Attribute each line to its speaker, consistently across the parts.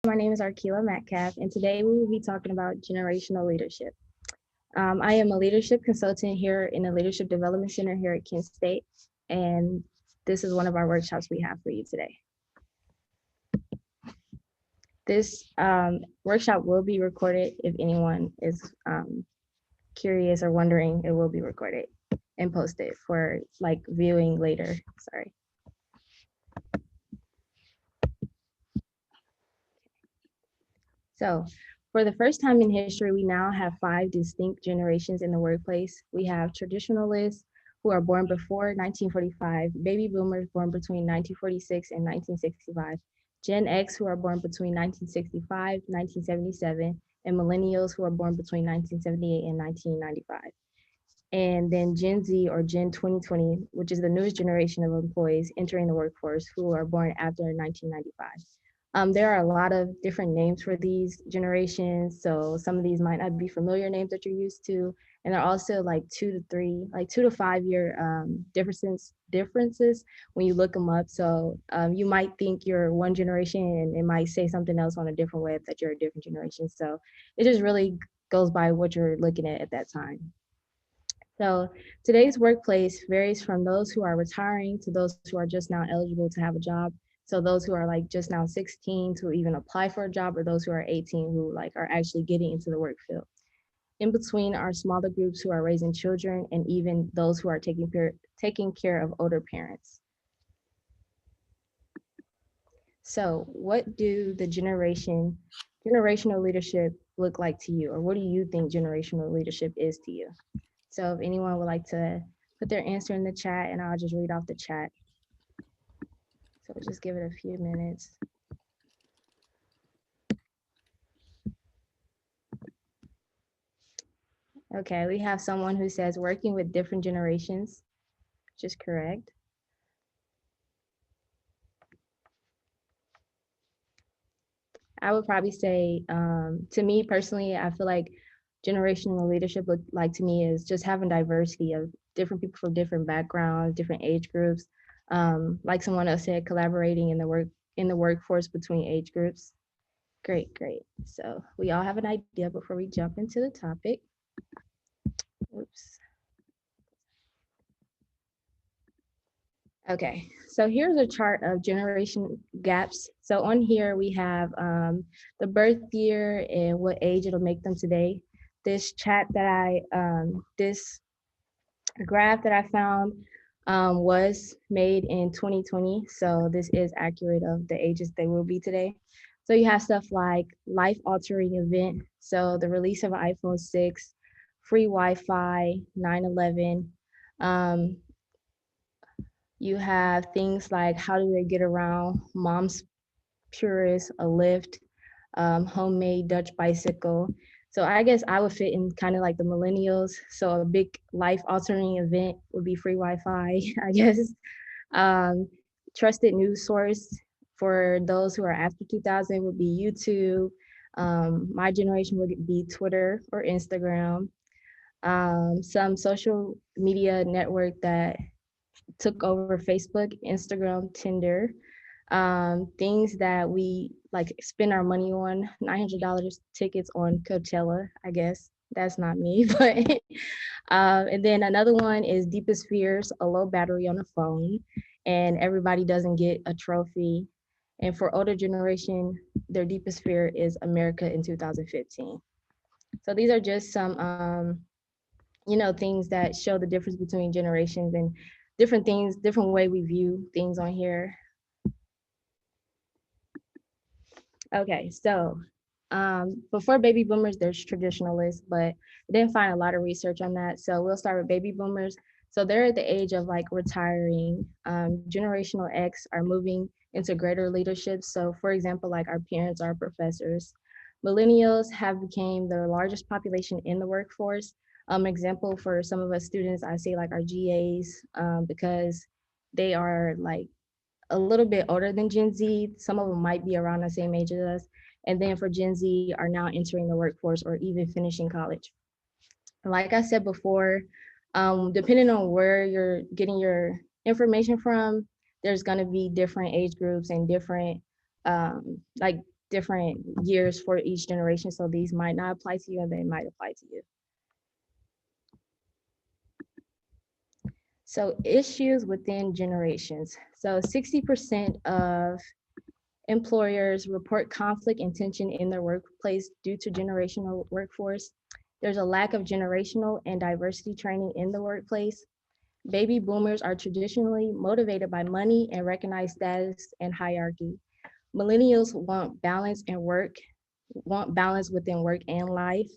Speaker 1: My name is Arkila Metcalf, and today we will be talking about generational leadership. I am a leadership consultant here in the Leadership Development Center here at Kent State, and this is one of our workshops we have for you today. This workshop will be recorded if anyone is curious or wondering, it will be recorded and posted for like viewing later. Sorry. So, for the first time in history, we now have five distinct generations in the workplace. We have traditionalists who are born before 1945, baby boomers born between 1946 and 1965, Gen X who are born between 1965, 1977, and millennials who are born between 1978 and 1995. And then Gen Z or Gen 2020, which is the newest generation of employees entering the workforce who are born after 1995. There are a lot of different names for these generations. So some of these might not be familiar names that you're used to. And they're also like 2 to 5 year differences when you look them up. So you might think you're one generation and it might say something else on a different web that you're a different generation. So it just really goes by what you're looking at that time. So today's workplace varies from those who are retiring to those who are just now eligible to have a job. So those who are like just now 16 to even apply for a job, or those who are 18 who like are actually getting into the work field. In between are smaller groups who are raising children, and even those who are taking care of older parents. So what do the generational leadership look like to you, or what do you think generational leadership is to you? So if anyone would like to put their answer in the chat, and I'll just read off the chat. So just give it a few minutes. Okay, we have someone who says working with different generations, which is correct. I would probably say, to me personally, I feel like generational leadership look like to me is just having diversity of different people from different backgrounds, different age groups. Like someone else said, collaborating in the workforce between age groups. Great, great. So we all have an idea before we jump into the topic. Oops. Okay, so here's a chart of generation gaps. So on here we have the birth year and what age it'll make them today. This chat that this graph that I found was made in 2020. So this is accurate of the ages they will be today. So you have stuff like life altering event. So the release of iPhone 6, free Wi-Fi, 9/11. You have things like how do they get around, mom's purist, a lift, homemade Dutch bicycle. So I guess I would fit in kind of like the millennials. So a big life altering event would be free Wi-Fi, I guess. Um, Trusted news source for those who are after 2000 would be YouTube. My generation would be Twitter or Instagram. Some social media network that took over Facebook, Instagram, Tinder, things that we like spend our money on, $900 tickets on Coachella, I guess. That's not me, but and then another one is deepest fears, a low battery on the phone, and everybody doesn't get a trophy. And for older generation, their deepest fear is America in 2015. So these are just some things that show the difference between generations and different things, different way we view things on here. Okay, so before baby boomers, there's traditionalists, but I didn't find a lot of research on that. So we'll start with baby boomers. So they're at the age of like retiring. Generational X are moving into greater leadership. So for example, like our parents are professors. Millennials have become the largest population in the workforce. Example for some of us students, I say like our GAs, because they are like a little bit older than Gen Z. Some of them might be around the same age as us. And then for Gen Z are now entering the workforce or even finishing college. Like I said before, depending on where you're getting your information from, there's going to be different age groups and different like different years for each generation. So these might not apply to you and they might apply to you. So issues within generations. So 60% of employers report conflict and tension in their workplace due to generational workforce. There's a lack of generational and diversity training in the workplace. Baby boomers are traditionally motivated by money and recognized status and hierarchy. Millennials want balance within work and life,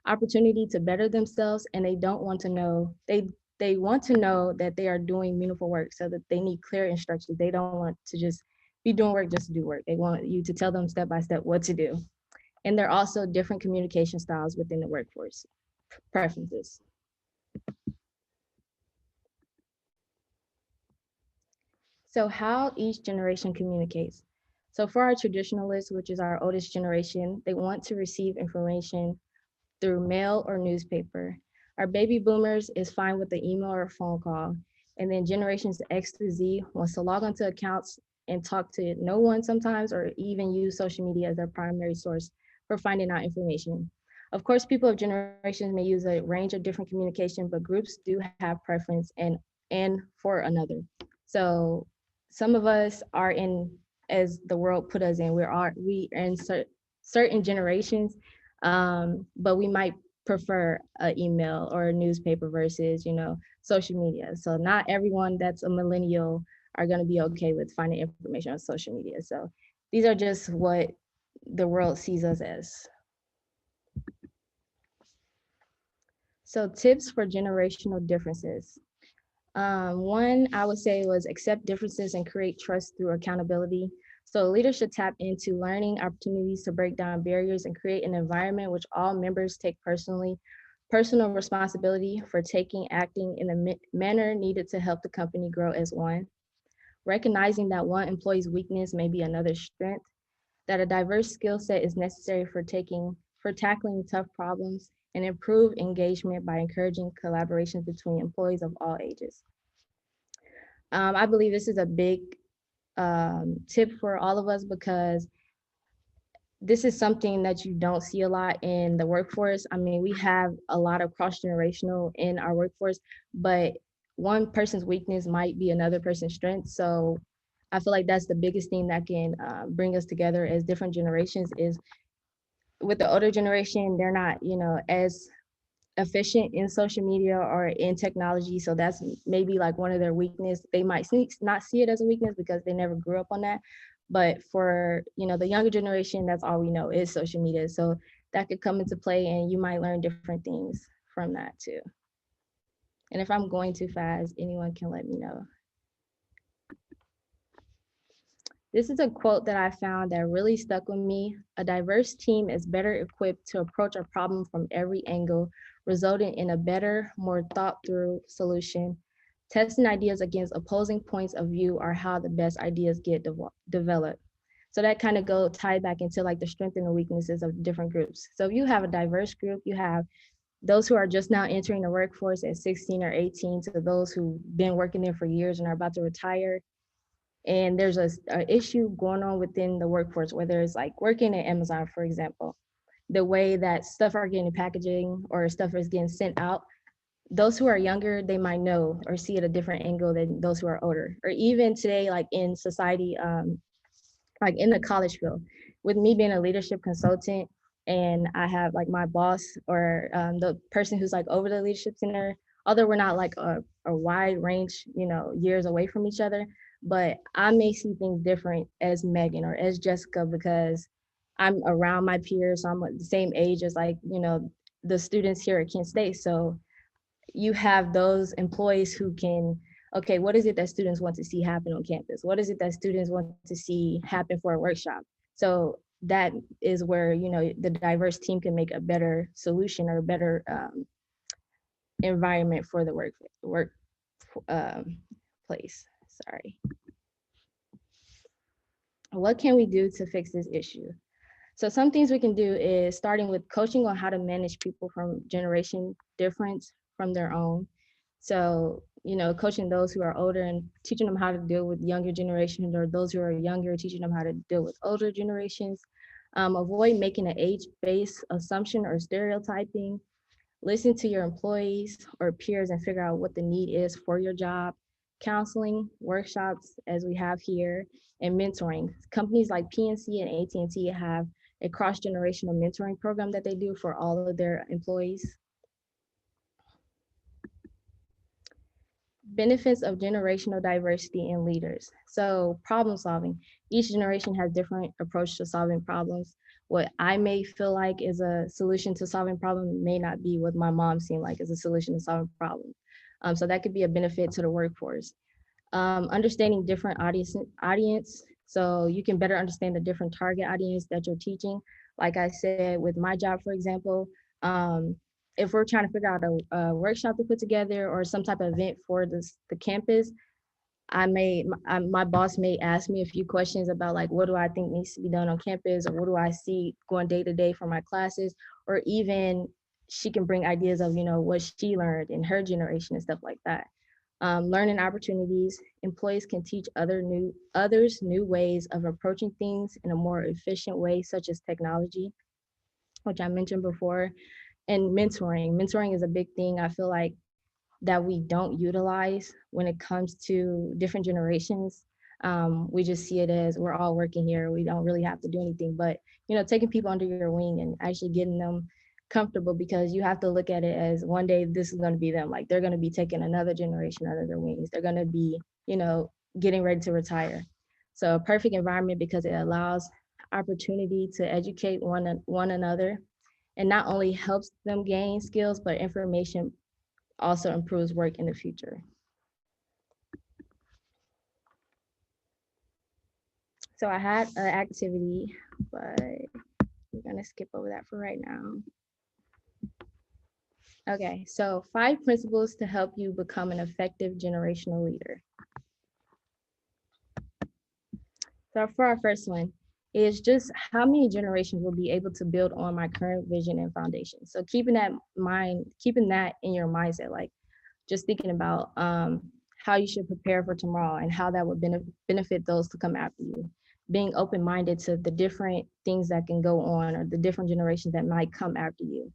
Speaker 1: opportunity to better themselves, and they don't want to know they want to know that they are doing meaningful work so that they need clear instructions. They don't want to just be doing work just to do work. They want you to tell them step by step what to do. And there are also different communication styles within the workforce preferences. So how each generation communicates. So for our traditionalists, which is our oldest generation, they want to receive information through mail or newspaper. Our baby boomers is fine with the email or phone call. And then generations X through Z wants to log onto accounts and talk to no one sometimes, or even use social media as their primary source for finding out information. Of course, people of generations may use a range of different communication, but groups do have preference and for another. So some of us are in, as the world put us in, we are in certain generations, but we might prefer an email or a newspaper versus, social media. So not everyone that's a millennial are going to be okay with finding information on social media. So these are just what the world sees us as. So tips for generational differences. One I would say was accept differences and create trust through accountability. So leaders should tap into learning opportunities to break down barriers and create an environment which all members take personal responsibility for acting in the manner needed to help the company grow as one. Recognizing that one employee's weakness may be another's strength, that a diverse skill set is necessary for tackling tough problems, and improve engagement by encouraging collaborations between employees of all ages. I believe this is a big tip for all of us because this is something that you don't see a lot in the workforce. I mean, we have a lot of cross generational in our workforce, but one person's weakness might be another person's strength. So I feel like that's the biggest thing that can bring us together as different generations is with the older generation, they're not, as efficient in social media or in technology. So that's maybe like one of their weakness. They might not see it as a weakness because they never grew up on that. But for, the younger generation, that's all we know is social media. So that could come into play and you might learn different things from that too. And if I'm going too fast, anyone can let me know. This is a quote that I found that really stuck with me. A diverse team is better equipped to approach a problem from every angle, resulting in a better, more thought through solution. Testing ideas against opposing points of view are how the best ideas get developed. So that kind of tie back into like the strengths and the weaknesses of different groups. So if you have a diverse group, you have those who are just now entering the workforce at 16 or 18 to those who've been working there for years and are about to retire, and there's a issue going on within the workforce, whether it's like working at Amazon, for example, the way that stuff are getting packaging or stuff is getting sent out, those who are younger, they might know or see it a different angle than those who are older. Or even today, like in society, like in the college field, with me being a leadership consultant and I have like my boss or the person who's like over the leadership center, although we're not like a wide range, years away from each other, but I may see things different as Megan or as Jessica because I'm around my peers. So I'm at the same age as like, the students here at Kent State. So you have those employees who can, okay, what is it that students want to see happen on campus? What is it that students want to see happen for a workshop? So that is where, the diverse team can make a better solution or a better environment for the work place. Sorry. What can we do to fix this issue? So some things we can do is starting with coaching on how to manage people from generation difference from their own. So, coaching those who are older and teaching them how to deal with younger generations, or those who are younger, teaching them how to deal with older generations. Avoid making an age-based assumption or stereotyping. Listen to your employees or peers and figure out what the need is for your job. Counseling, workshops, as we have here, and mentoring. Companies like PNC and AT&T have a cross-generational mentoring program that they do for all of their employees. Benefits of generational diversity in leaders. So problem solving. Each generation has different approach to solving problems. What I may feel like is a solution to solving problem may not be what my mom seemed like is a solution to solving problem. So that could be a benefit to the workforce. Understanding different audience, so you can better understand the different target audience that you're teaching. Like I said, with my job, for example, um, if we're trying to figure out a workshop to put together or some type of event for the campus, my boss may ask me a few questions about like what do I think needs to be done on campus or what do I see going day to day for my classes, or even she can bring ideas of what she learned in her generation and stuff like that. Learning opportunities. Employees can teach others new ways of approaching things in a more efficient way, such as technology, which I mentioned before, and mentoring. Mentoring is a big thing. I feel like that we don't utilize when it comes to different generations. We just see it as we're all working here. We don't really have to do anything, but taking people under your wing and actually getting them comfortable, because you have to look at it as one day this is going to be them. Like they're going to be taking another generation under their wings. They're going to be, getting ready to retire. So a perfect environment because it allows opportunity to educate one another, and not only helps them gain skills, but information also improves work in the future. So I had an activity, but we're gonna skip over that for right now. Okay, so 5 principles to help you become an effective generational leader. So for our first one is just how many generations will be able to build on my current vision and foundation. So keeping that in your mindset, like just thinking about how you should prepare for tomorrow and how that would benefit those to come after you. Being open-minded to the different things that can go on or the different generations that might come after you.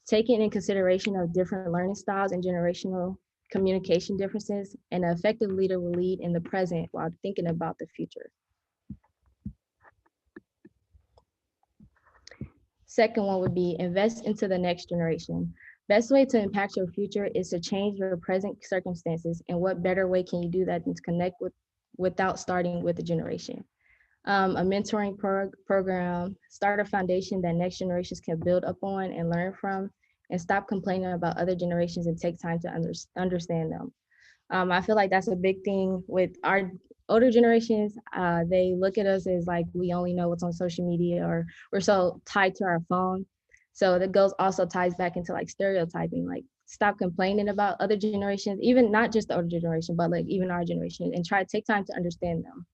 Speaker 1: Taking in consideration of different learning styles and generational communication differences, and an effective leader will lead in the present while thinking about the future. Second one would be invest into the next generation. Best way to impact your future is to change your present circumstances. And what better way can you do that than to connect without starting with the generation? A mentoring program, start a foundation that next generations can build up on and learn from, and stop complaining about other generations and take time to understand them. I feel like that's a big thing with our older generations. They look at us as like we only know what's on social media, or we're so tied to our phone. So that goes also ties back into like stereotyping, like stop complaining about other generations, even not just the older generation, but like even our generation, and try to take time to understand them.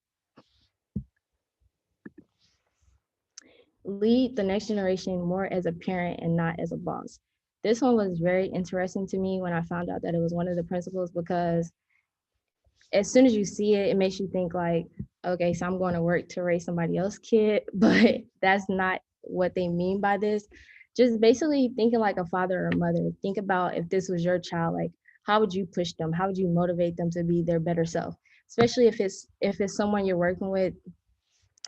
Speaker 1: Lead the next generation more as a parent and not as a boss. This one was very interesting to me when I found out that it was one of the principles, because as soon as you see it, it makes you think like, okay, so I'm going to work to raise somebody else's kid, but that's not what they mean by this. Just basically thinking like a father or a mother. Think about if this was your child, like how would you push them? How would you motivate them to be their better self? Especially if it's someone you're working with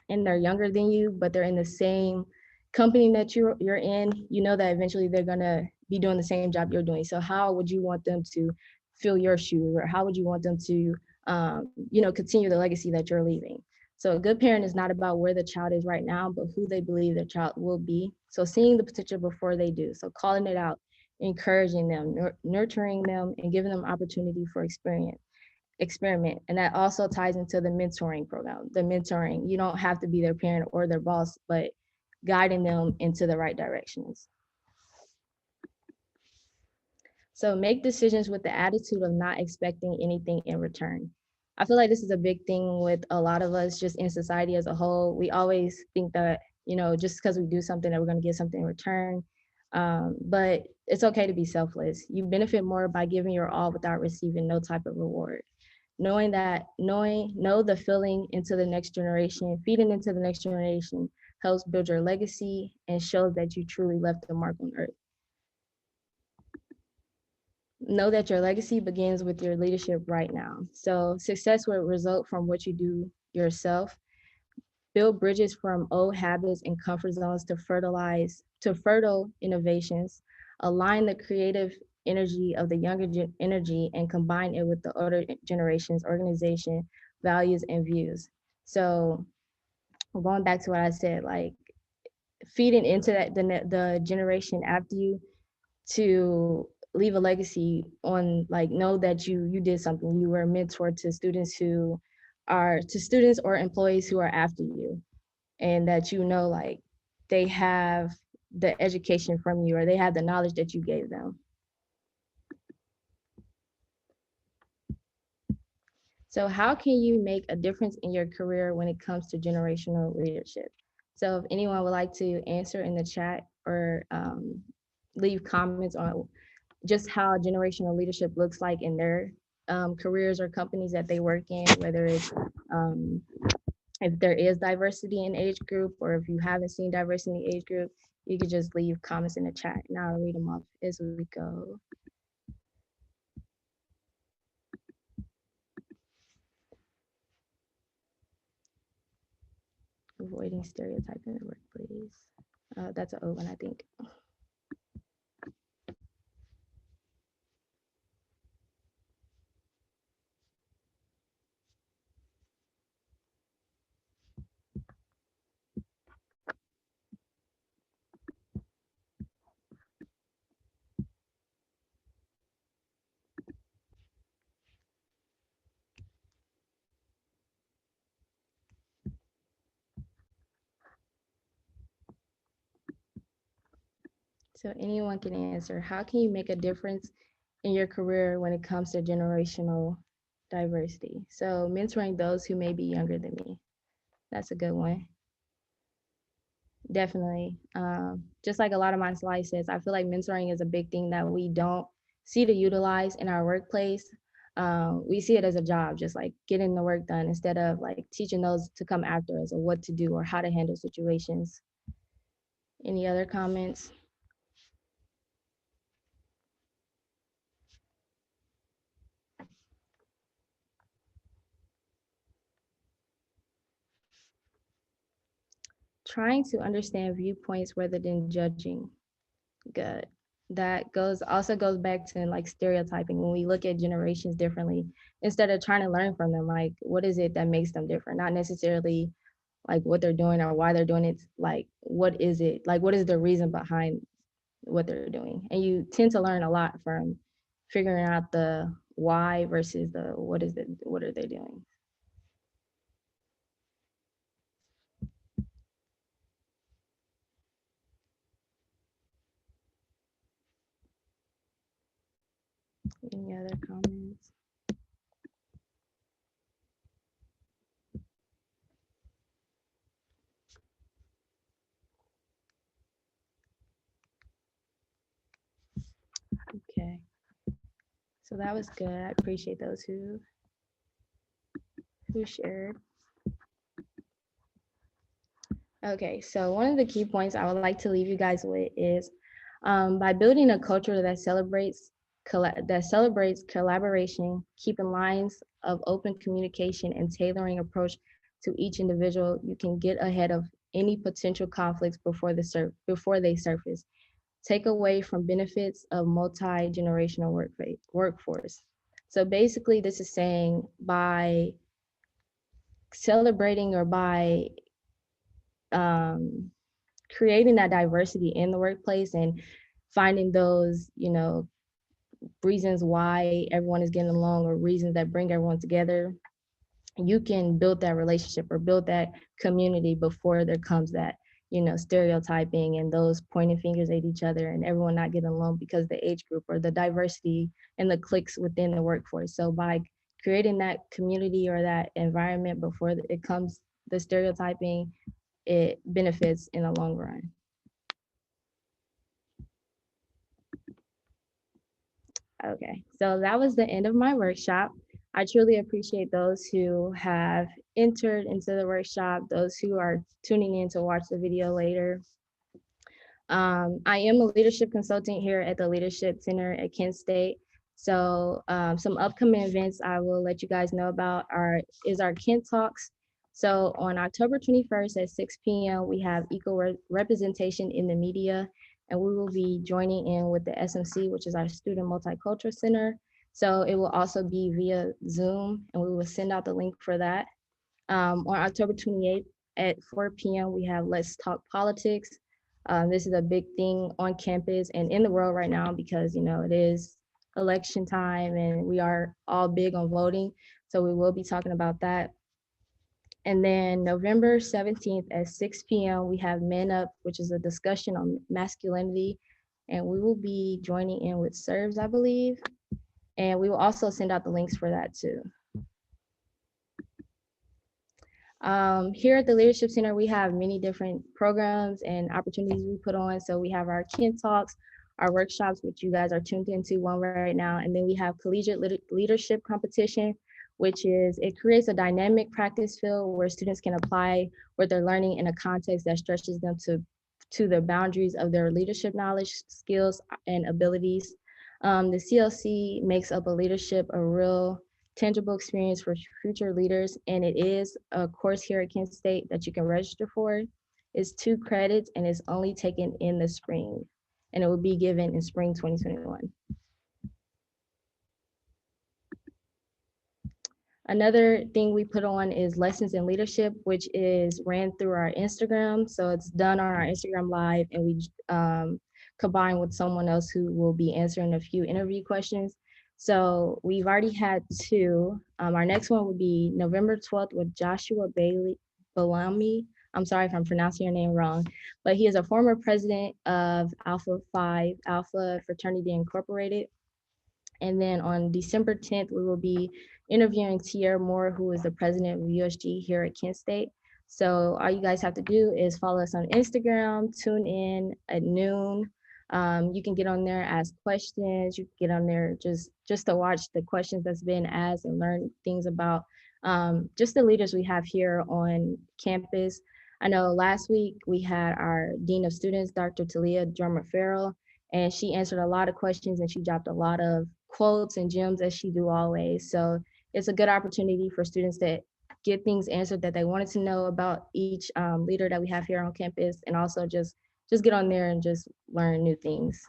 Speaker 1: and they're younger than you, but they're in the same company that you're in, you know that eventually they're gonna be doing the same job you're doing. So how would you want them to fill your shoes, or how would you want them to, continue the legacy that you're leaving? So a good parent is not about where the child is right now, but who they believe their child will be. So seeing the potential before they do. So calling it out, encouraging them, nurturing them, and giving them opportunity for experiment. And that also ties into the mentoring program. The mentoring, you don't have to be their parent or their boss, but guiding them into the right directions. So make decisions with the attitude of not expecting anything in return. I feel like this is a big thing with a lot of us just in society as a whole. We always think that, just because we do something that we're going to get something in return. But it's okay to be selfless. You benefit more by giving your all without receiving no type of reward. Know the feeling into the next generation, feeding into the next generation helps build your legacy, and shows that you truly left a mark on earth. Know that your legacy begins with your leadership right now. So success will result from what you do yourself. Build bridges from old habits and comfort zones to fertile innovations. Align the creative energy of the younger energy and combine it with the older generation's organization, values, and views. So going back to what I said, like feeding into that the generation after you to leave a legacy on, like, know that you did something, you were a mentor to students or employees who are after you, and that like they have the education from you, or they have the knowledge that you gave them. So how can you make a difference in your career when it comes to generational leadership? So if anyone would like to answer in the chat, or leave comments on just how generational leadership looks like in their careers or companies that they work in, whether it's if there is diversity in age group, or if you haven't seen diversity in age group, you could just leave comments in the chat and I'll read them off as we go. Avoiding stereotyping in the workplace. That's an O one, I think. So anyone can answer. How can you make a difference in your career when it comes to generational diversity? So mentoring those who may be younger than me. That's a good one. Definitely. Just like a lot of my slides says, I feel like mentoring is a big thing that we don't see to utilize in our workplace. We see it as a job, just like getting the work done, instead of like teaching those to come after us, or what to do or how to handle situations. Any other comments? Trying to understand viewpoints rather than judging. Good. That goes back to like stereotyping. When we look at generations differently, instead of trying to learn from them, like what is it that makes them different? Not necessarily like what they're doing or why they're doing it. Like what is it? Like what is the reason behind what they're doing? And you tend to learn a lot from figuring out the why versus the what are they doing? Any other comments? Okay. So that was good. I appreciate those who shared. Okay, so one of the key points I would like to leave you guys with is by building a culture that celebrates collaboration, keeping lines of open communication, and tailoring approach to each individual, you can get ahead of any potential conflicts before they surface. Take away from benefits of multi-generational workforce. So basically, this is saying by celebrating, or by um, creating that diversity in the workplace and finding those, reasons why everyone is getting along, or reasons that bring everyone together, you can build that relationship or build that community before there comes that, stereotyping and those pointing fingers at each other and everyone not getting along because the age group or the diversity and the cliques within the workforce. So by creating that community or that environment before it comes the stereotyping, it benefits in the long run. Okay, so that was the end of my workshop. I truly appreciate those who have entered into the workshop, those who are tuning in to watch the video later. I am a leadership consultant here at the Leadership Center at Kent State. So some upcoming events I will let you guys know about is our Kent Talks. So on October 21st at 6 p.m., we have equal representation in the media, and we will be joining in with the SMC, which is our Student Multicultural Center. So it will also be via Zoom, and we will send out the link for that. On October 28th at 4 p.m., we have Let's Talk Politics. This is a big thing on campus and in the world right now because, you know, it is election time and we are all big on voting. So we will be talking about that. And then November 17th at 6 p.m., we have Men Up, which is a discussion on masculinity. And we will be joining in with Serves, I believe. And we will also send out the links for that too. Here at the Leadership Center, we have many different programs and opportunities we put on. So we have our Kent Talks, our workshops, which you guys are tuned into one right now. And then we have collegiate leadership competition, which is, it creates a dynamic practice field where students can apply what they're learning in a context that stretches them to the boundaries of their leadership knowledge, skills, and abilities. The CLC makes up a leadership, a real tangible experience for future leaders, and it is a course here at Kent State that you can register for. It's 2 credits and it's only taken in the spring, and it will be given in spring 2021. Another thing we put on is Lessons in Leadership, which is ran through our Instagram. So it's done on our Instagram Live, and we combine with someone else who will be answering a few interview questions. So we've already had 2. Our next one would be November 12th with Joshua Bellamy. I'm sorry if I'm pronouncing your name wrong, but he is a former president of Alpha Phi Alpha Fraternity Incorporated. And then on December 10th, we will be interviewing Tierra Moore, who is the president of USG here at Kent State. So all you guys have to do is follow us on Instagram, tune in at noon. You can get on there, ask questions. You can get on there just to watch the questions that's been asked and learn things about just the leaders we have here on campus. I know last week we had our Dean of Students, Dr. Talia Drummer-Farrell, and she answered a lot of questions and she dropped a lot of quotes and gems as she do always. So it's a good opportunity for students to get things answered that they wanted to know about each leader that we have here on campus, and also just get on there and just learn new things.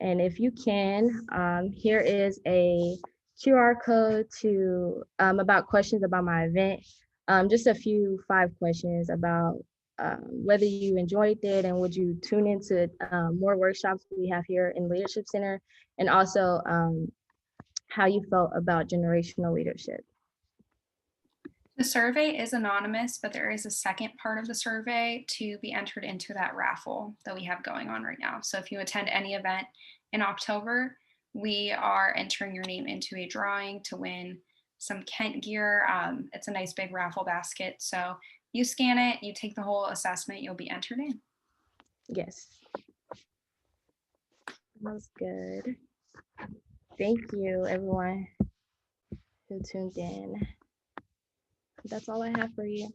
Speaker 1: And if you can, here is a QR code to about questions about my event. Just a few 5 questions about whether you enjoyed it and would you tune into more workshops we have here in Leadership Center, and also how you felt about generational leadership.
Speaker 2: The survey is anonymous, but there is a second part of the survey to be entered into that raffle that we have going on right now. So if you attend any event in October, we are entering your name into a drawing to win some Kent gear. It's a nice big raffle basket. So you scan it, you take the whole assessment, you'll be entered in.
Speaker 1: Yes. That was good. Thank you, everyone who tuned in. That's all I have for you.